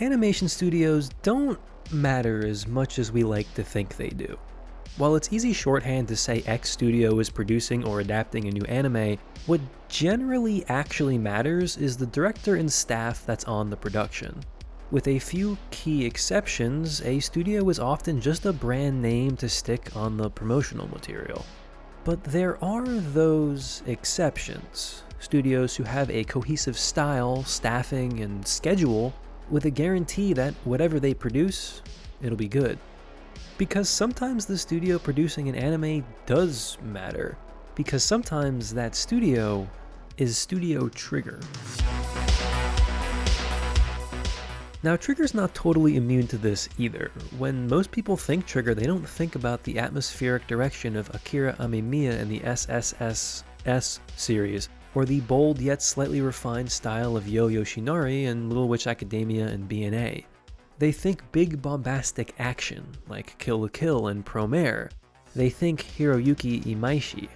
animation studios don't matter as much as we like to think they do. While it's easy shorthand to say X studio is producing or adapting a new anime, what generally actually matters is the director and staff that's on the production. With a few key exceptions, a studio is often just a brand name to stick on the promotional material. But there are those exceptions. Studios who have a cohesive style, staffing, and schedule with a guarantee that whatever they produce, it'll be good. Because sometimes the studio producing an anime does matter, because sometimes that studio is Studio Trigger. Now, Trigger's not totally immune to this either. When most people think Trigger, they don't think about the atmospheric direction of Akira Amemiya and the SSSS series, or the bold yet slightly refined style of Yo Yoshinari and Little Witch Academia and BNA. They think big bombastic action, like Kill la Kill and Promare. They think Hiroyuki Imaishi.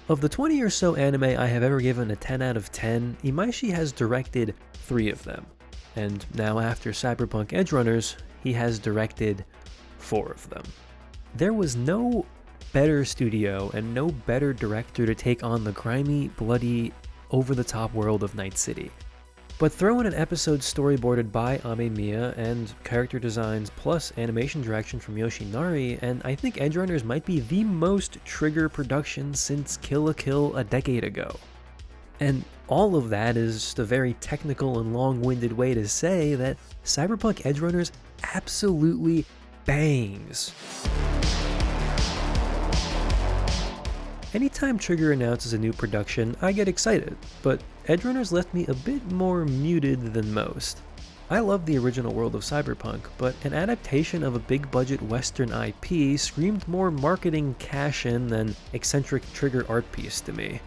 Of the 20 or so anime I have ever given a 10 out of 10, Imaishi has directed 3 of them. And now after Cyberpunk Edgerunners, he has directed 4 of them. There was no better studio and no better director to take on the grimy, bloody, over-the-top world of Night City. But throw in an episode storyboarded by Amemiya and character designs plus animation direction from Yoshinari, and I think Edgerunners might be the most Trigger production since Kill la Kill a decade ago. And all of that is just a very technical and long-winded way to say that Cyberpunk Edgerunners absolutely bangs. Anytime Trigger announces a new production, I get excited, but Edgerunners left me a bit more muted than most. I love the original world of Cyberpunk, but an adaptation of a big-budget Western IP screamed more marketing cash-in than eccentric Trigger art piece to me.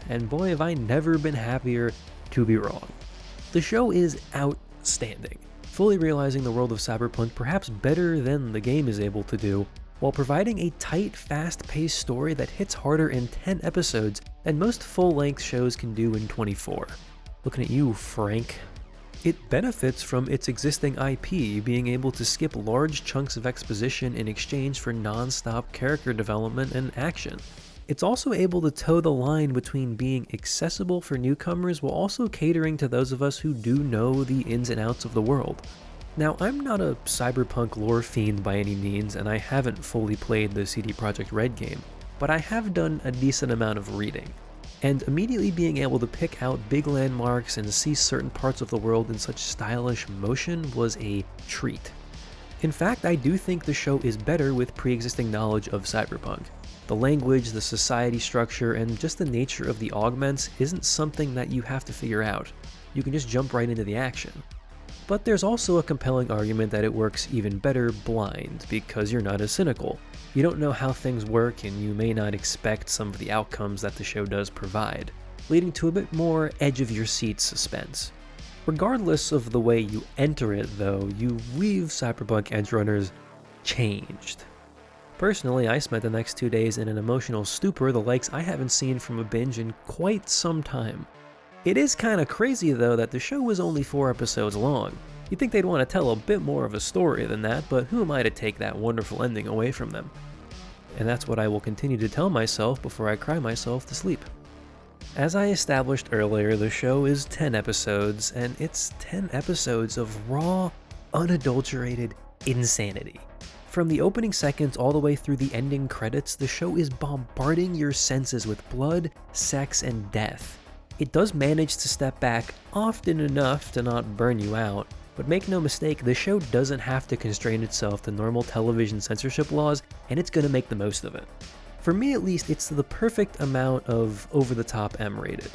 And boy, have I never been happier to be wrong. The show is outstanding, fully realizing the world of Cyberpunk perhaps better than the game is able to do, while providing a tight, fast-paced story that hits harder in 10 episodes than most full-length shows can do in 24. Looking at you, Frank. It benefits from its existing IP being able to skip large chunks of exposition in exchange for non-stop character development and action. It's also able to toe the line between being accessible for newcomers while also catering to those of us who do know the ins and outs of the world. Now, I'm not a Cyberpunk lore fiend by any means, and I haven't fully played the CD Projekt Red game, but I have done a decent amount of reading, and immediately being able to pick out big landmarks and see certain parts of the world in such stylish motion was a treat. In fact, I do think the show is better with pre-existing knowledge of Cyberpunk. The language, the society structure, and just the nature of the augments isn't something that you have to figure out. You can just jump right into the action. But there's also a compelling argument that it works even better blind, because you're not as cynical. You don't know how things work, and you may not expect some of the outcomes that the show does provide, leading to a bit more edge-of-your-seat suspense. Regardless of the way you enter it, though, you leave Cyberpunk Edgerunners changed. Personally, I spent the next 2 days in an emotional stupor the likes I haven't seen from a binge in quite some time. It is kinda crazy though that the show was only 4 episodes long. You'd think they'd want to tell a bit more of a story than that, but who am I to take that wonderful ending away from them? And that's what I will continue to tell myself before I cry myself to sleep. As I established earlier, the show is 10 episodes, and it's 10 episodes of raw, unadulterated insanity. From the opening seconds all the way through the ending credits, the show is bombarding your senses with blood, sex, and death. It does manage to step back often enough to not burn you out, but make no mistake, the show doesn't have to constrain itself to normal television censorship laws, and it's gonna make the most of it. For me at least, it's the perfect amount of over-the-top M-rated.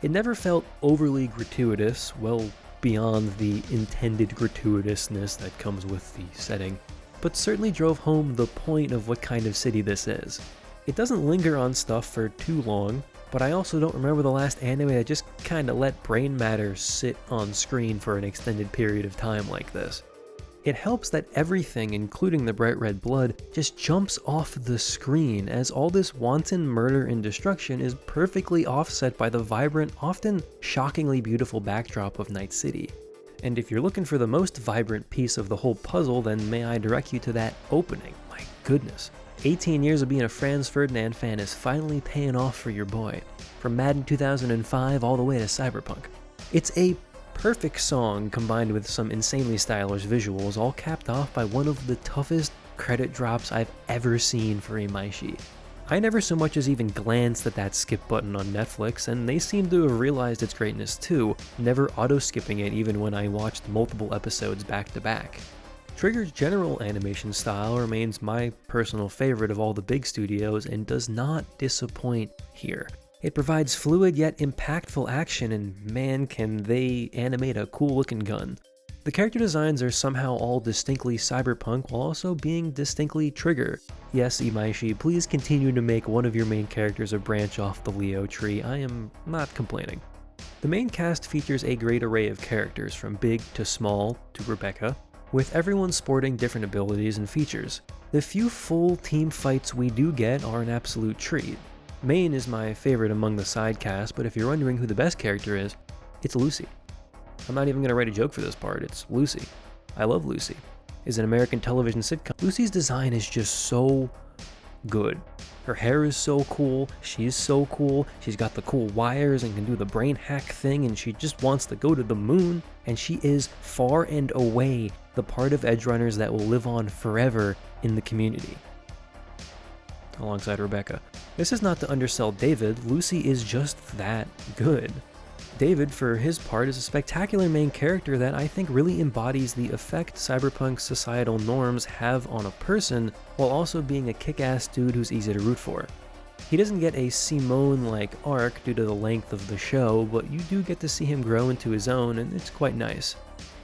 It never felt overly gratuitous, well beyond the intended gratuitousness that comes with the setting, but certainly drove home the point of what kind of city this is. It doesn't linger on stuff for too long, but I also don't remember the last anime that just kinda let brain matter sit on screen for an extended period of time like this. It helps that everything, including the bright red blood, just jumps off the screen, as all this wanton murder and destruction is perfectly offset by the vibrant, often shockingly beautiful backdrop of Night City. And if you're looking for the most vibrant piece of the whole puzzle, then may I direct you to that opening. My goodness. 18 years of being a Franz Ferdinand fan is finally paying off for your boy. From Madden 2005 all the way to Cyberpunk. It's a perfect song combined with some insanely stylish visuals, all capped off by one of the toughest credit drops I've ever seen for a Maishi. I never so much as even glanced at that skip button on Netflix, and they seem to have realized its greatness too, never auto-skipping it even when I watched multiple episodes back to back. Trigger's general animation style remains my personal favorite of all the big studios and does not disappoint here. It provides fluid yet impactful action, and man can they animate a cool looking gun. The character designs are somehow all distinctly cyberpunk while also being distinctly Trigger. Yes, Imaishi, please continue to make one of your main characters a branch off the Leo tree, I am not complaining. The main cast features a great array of characters, from big to small to Rebecca, with everyone sporting different abilities and features. The few full team fights we do get are an absolute treat. Maine is my favorite among the side cast, but if you're wondering who the best character is, it's Lucy. I'm not even going to write a joke for this part, it's Lucy. I love Lucy. It's an American television sitcom. Lucy's design is just so good. Her hair is so cool, she's so cool, she's got the cool wires and can do the brain hack thing, and she just wants to go to the moon, and she is far and away the part of Edgerunners that will live on forever in the community. Alongside Rebecca. This is not to undersell David, Lucy is just that good. David, for his part, is a spectacular main character that I think really embodies the effect cyberpunk societal norms have on a person, while also being a kick-ass dude who's easy to root for. He doesn't get a Simone-like arc due to the length of the show, but you do get to see him grow into his own, and it's quite nice.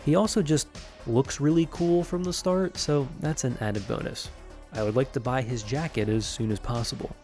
He also just looks really cool from the start, so that's an added bonus. I would like to buy his jacket as soon as possible.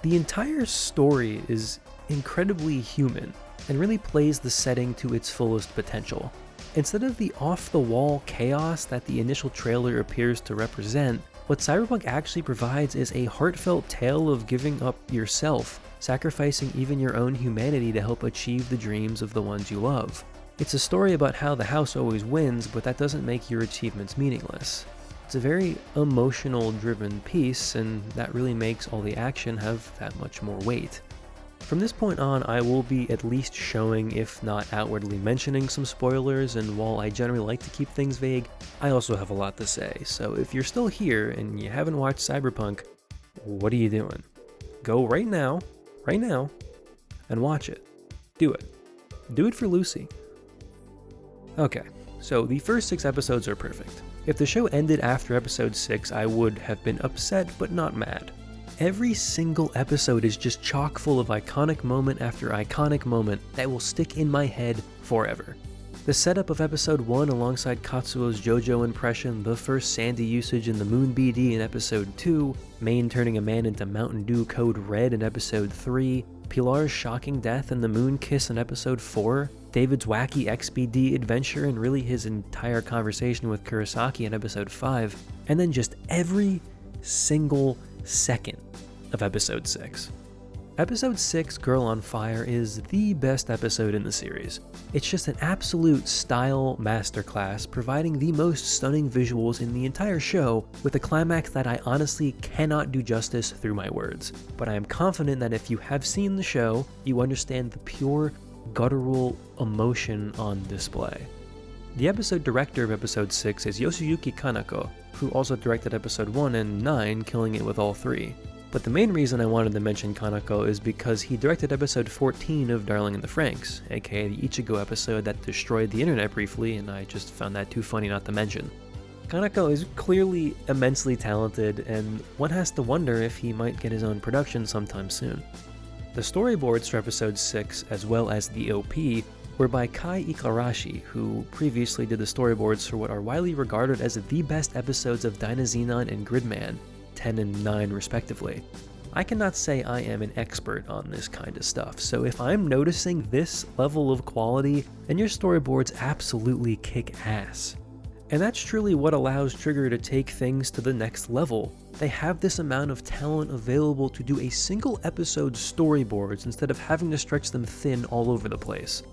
The entire story is incredibly human, and really plays the setting to its fullest potential. Instead of the off-the-wall chaos that the initial trailer appears to represent, what Cyberpunk actually provides is a heartfelt tale of giving up yourself, sacrificing even your own humanity to help achieve the dreams of the ones you love. It's a story about how the house always wins, but that doesn't make your achievements meaningless. It's a very emotional-driven piece, and that really makes all the action have that much more weight. From this point on, I will be at least showing, if not outwardly mentioning, some spoilers, and while I generally like to keep things vague, I also have a lot to say, so if you're still here and you haven't watched Cyberpunk, what are you doing? Go right now, and watch it. Do it. Do it for Lucy. Okay, so the first 6 episodes are perfect. If the show ended after episode 6, I would have been upset but not mad. Every single episode is just chock full of iconic moment after iconic moment that will stick in my head forever. The setup of episode 1 alongside Katsuo's JoJo impression, the first Sandy usage in the Moon BD in episode 2, Maine turning a man into Mountain Dew Code Red in episode 3, Pilar's shocking death in the Moon Kiss in episode 4, David's wacky XBD adventure and really his entire conversation with Kurosaki in episode 5, and then just every single second of episode 6. Episode 6, Girl on Fire, is the best episode in the series. It's just an absolute style masterclass, providing the most stunning visuals in the entire show, with a climax that I honestly cannot do justice through my words. But I am confident that if you have seen the show, you understand the pure, guttural emotion on display. The episode director of episode 6 is Yoshiyuki Kaneko, who also directed episode 1 and 9, killing it with all 3. But the main reason I wanted to mention Kaneko is because he directed episode 14 of Darling in the Franxx, aka the Ichigo episode that destroyed the internet briefly, and I just found that too funny not to mention. Kaneko is clearly immensely talented, and one has to wonder if he might get his own production sometime soon. The storyboards for episode 6, as well as the OP, were by Kai Ikarashi, who previously did the storyboards for what are widely regarded as the best episodes of Dynazenon and Gridman, 10 and 9 respectively. I cannot say I am an expert on this kind of stuff, so if I'm noticing this level of quality, then your storyboards absolutely kick ass. And that's truly what allows Trigger to take things to the next level. They have this amount of talent available to do a single episode storyboards instead of having to stretch them thin all over the place.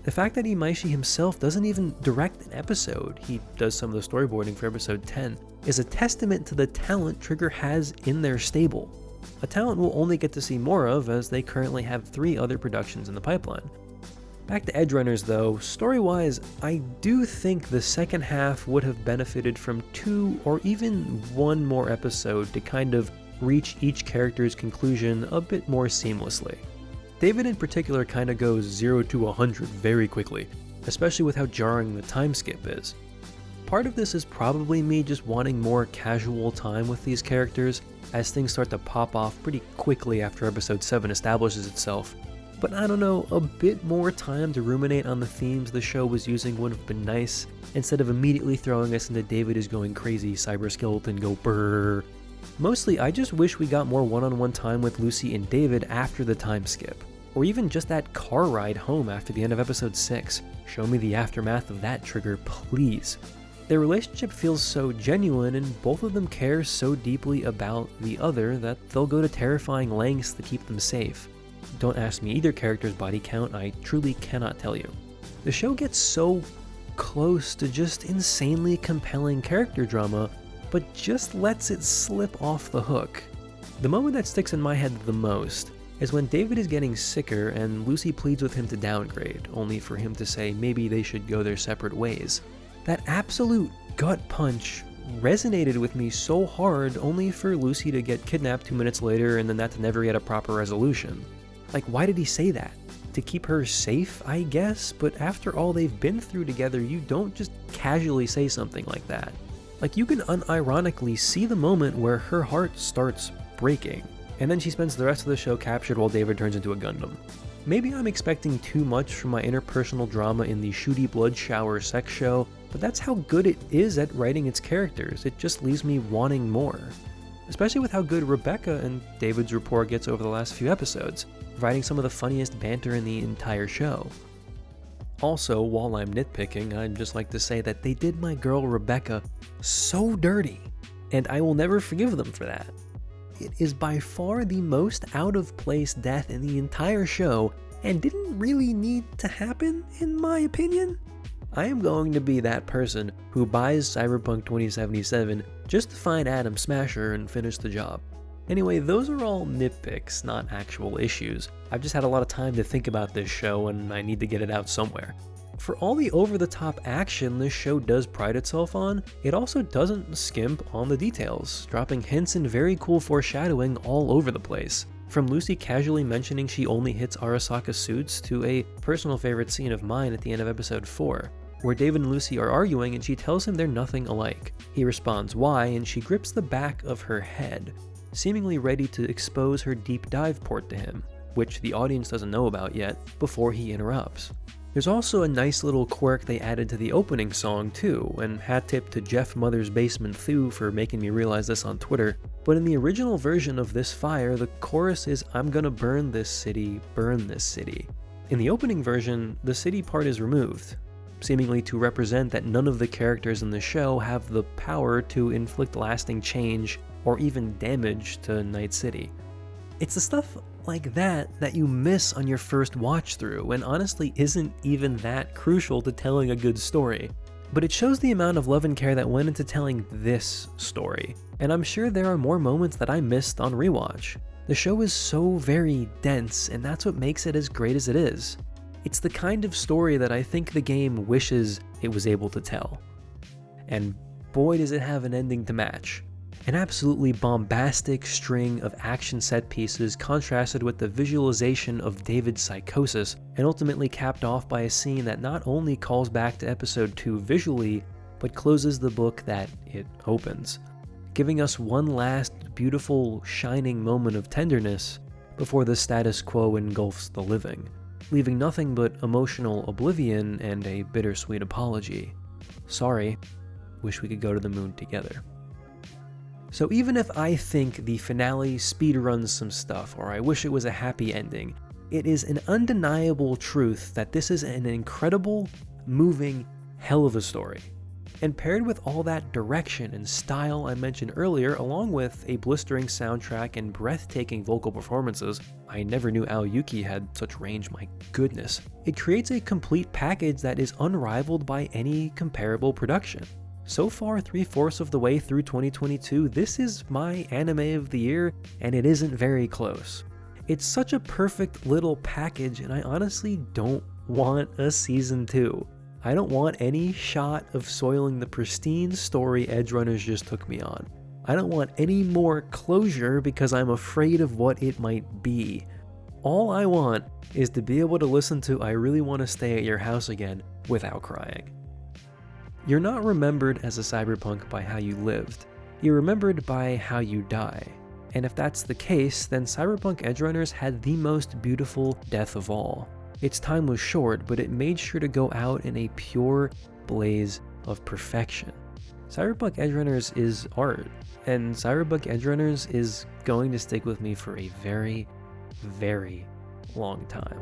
The fact that Imaishi himself doesn't even direct an episode, he does some of the storyboarding for episode 10, is a testament to the talent Trigger has in their stable. A talent we'll only get to see more of, as they currently have 3 other productions in the pipeline. Back to Edgerunners though, story-wise, I do think the second half would have benefited from 2 or even 1 more episode to kind of reach each character's conclusion a bit more seamlessly. David in particular kinda goes 0 to 100 very quickly, especially with how jarring the time skip is. Part of this is probably me just wanting more casual time with these characters, as things start to pop off pretty quickly after episode 7 establishes itself. But I don't know, a bit more time to ruminate on the themes the show was using would have been nice, instead of immediately throwing us into David is going crazy, cyber skeleton go brrrr. Mostly, I just wish we got more one-on-one time with Lucy and David after the time skip, or even just that car ride home after the end of episode 6. Show me the aftermath of that, Trigger, please. Their relationship feels so genuine, and both of them care so deeply about the other that they'll go to terrifying lengths to keep them safe. Don't ask me either character's body count, I truly cannot tell you. The show gets so close to just insanely compelling character drama, but just lets it slip off the hook. The moment that sticks in my head the most is when David is getting sicker and Lucy pleads with him to downgrade, only for him to say maybe they should go their separate ways. That absolute gut punch resonated with me so hard, only for Lucy to get kidnapped 2 minutes later and then that to never get a proper resolution. Like, why did he say that? To keep her safe, I guess? But after all they've been through together, you don't just casually say something like that. Like, you can unironically see the moment where her heart starts breaking, and then she spends the rest of the show captured while David turns into a Gundam. Maybe I'm expecting too much from my interpersonal drama in the shooty blood shower sex show, but that's how good it is at writing its characters. It just leaves me wanting more. Especially with how good Rebecca and David's rapport gets over the last few episodes, providing some of the funniest banter in the entire show. Also, while I'm nitpicking, I'd just like to say that they did my girl Rebecca so dirty, and I will never forgive them for that. It is by far the most out of place death in the entire show, and didn't really need to happen, in my opinion. I am going to be that person who buys Cyberpunk 2077 just to find Adam Smasher and finish the job. Anyway, those are all nitpicks, not actual issues. I've just had a lot of time to think about this show and I need to get it out somewhere. For all the over-the-top action this show does pride itself on, it also doesn't skimp on the details, dropping hints and very cool foreshadowing all over the place. From Lucy casually mentioning she only hits Arasaka suits to a personal favorite scene of mine at the end of episode 4, where David and Lucy are arguing and she tells him they're nothing alike. He responds why, and she grips the back of her head, seemingly ready to expose her deep dive port to him, which the audience doesn't know about yet, before he interrupts. There's also a nice little quirk they added to the opening song too, and hat tip to Jeff Mother's Basement Thew for making me realize this on Twitter, but in the original version of This Fire, the chorus is "I'm gonna burn this city, burn this city." In the opening version, the city part is removed, seemingly to represent that none of the characters in the show have the power to inflict lasting change or even damage to Night City. It's the stuff like that you miss on your first watch through, and honestly isn't even that crucial to telling a good story. But it shows the amount of love and care that went into telling this story, and I'm sure there are more moments that I missed on rewatch. The show is so very dense, and that's what makes it as great as it is. It's the kind of story that I think the game wishes it was able to tell. And boy does it have an ending to match. An absolutely bombastic string of action set pieces contrasted with the visualization of David's psychosis, and ultimately capped off by a scene that not only calls back to episode 2 visually, but closes the book that it opens, giving us one last beautiful, shining moment of tenderness before the status quo engulfs the living, leaving nothing but emotional oblivion and a bittersweet apology. Sorry, wish we could go to the moon together. So even if I think the finale speedruns some stuff, or I wish it was a happy ending, it is an undeniable truth that this is an incredible, moving, hell of a story. And paired with all that direction and style I mentioned earlier, along with a blistering soundtrack and breathtaking vocal performances — I never knew Aoyuki had such range, my goodness — it creates a complete package that is unrivaled by any comparable production. So far, 3/4 of the way through 2022, this is my anime of the year, and it isn't very close. It's such a perfect little package, and I honestly don't want a season 2. I don't want any shot of soiling the pristine story Edgerunners just took me on. I don't want any more closure because I'm afraid of what it might be. All I want is to be able to listen to I Really Want to Stay at Your House Again without crying. You're not remembered as a cyberpunk by how you lived. You're remembered by how you die. And if that's the case, then Cyberpunk Edgerunners had the most beautiful death of all. Its time was short, but it made sure to go out in a pure blaze of perfection. Cyberpunk Edgerunners is art, and Cyberpunk Edgerunners is going to stick with me for a very, very long time.